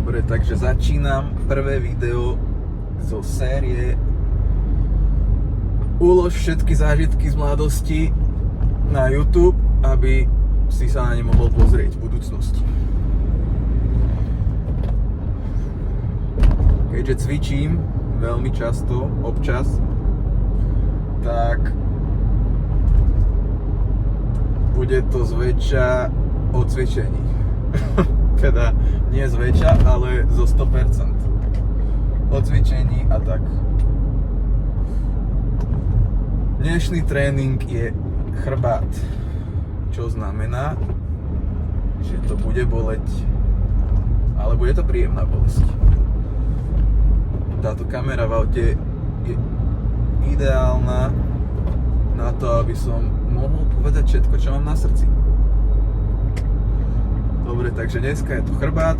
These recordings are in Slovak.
Dobre, takže začínam prvé video zo série Ulož všetky zážitky z mladosti na YouTube, aby si sa na ne mohol pozrieť v budúcnosti. Keďže cvičím veľmi často, občas, tak bude to zväčša o cvičení. Teda nie zväčša, ale zo 100%. O cvičení a tak. Dnešný tréning je chrbát, čo znamená, že to bude boleť, ale bude to príjemná bolesť. Táto kamera v aute je ideálna na to, aby som mohol povedať všetko, čo mám na srdci. Dobre, takže dneska je tu chrbát.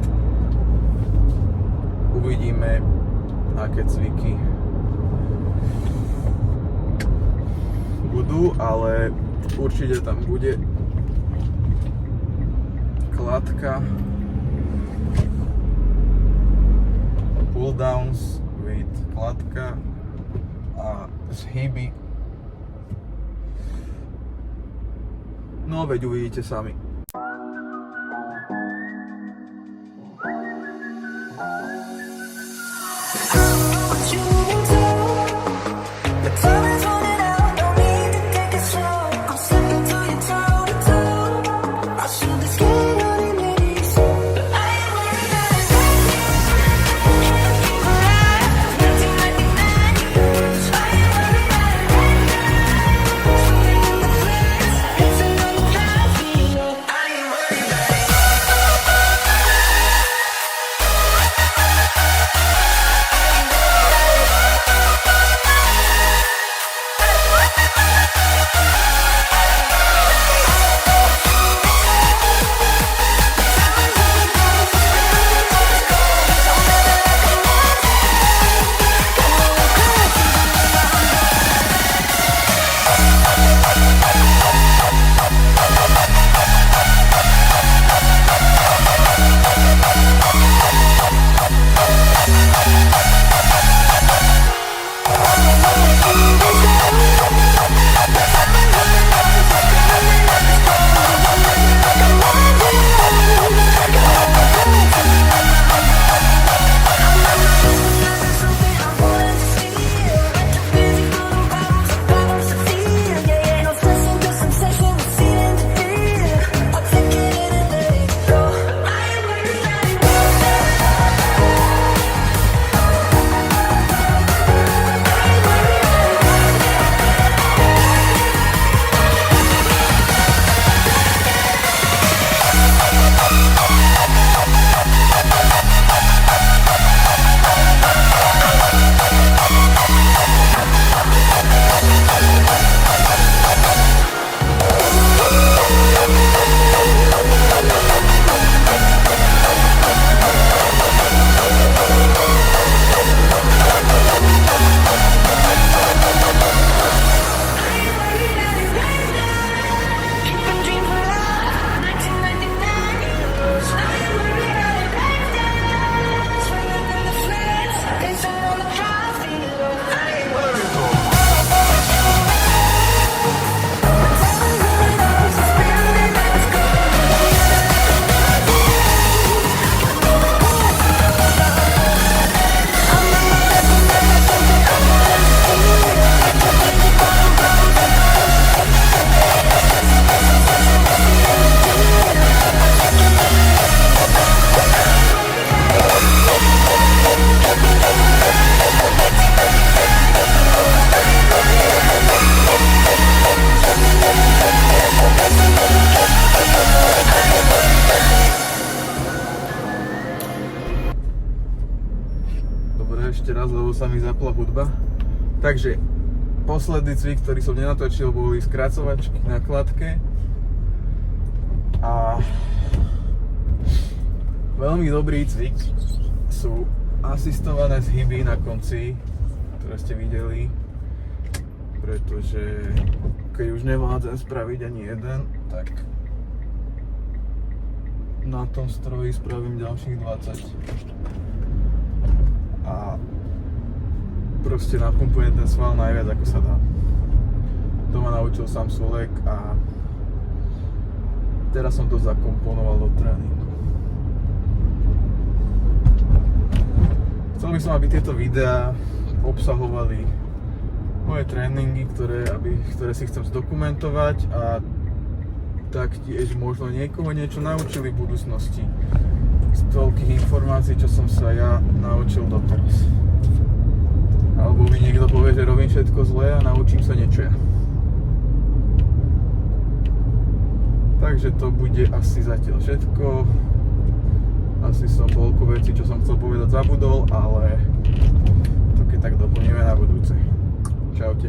Uvidíme, aké cviky budú, ale určite tam bude kladka, pull downs with kladka a zhyby. No veď uvidíte sami. Ešte raz, lebo sa mi zapla hudba. Takže posledný cvik, ktorý som nenatočil, boli skracovačky na kladke a veľmi dobrý cvik sú asistované zhyby na konci, ktoré ste videli, pretože keď už nevládzem spraviť ani jeden, tak na tom stroji spravím ďalších 20. A proste napumpujem ten sval najviac ako sa dá. To ma naučil sám Sulek a teraz som to zakomponoval do tréningu. Chcel by som, aby tieto videá obsahovali moje tréningy, ktoré si chcem zdokumentovať a taktiež možno niekoho niečo naučili v budúcnosti z toľkých informácií, čo som sa ja naučil doteraz. Alebo mi niekto povie, že robím všetko zlé a naučím sa niečo ja. Takže to bude asi zatiaľ všetko. Asi som toľko vecí, čo som chcel povedať, zabudol, ale to keď tak doplníme na budúce. Čaute.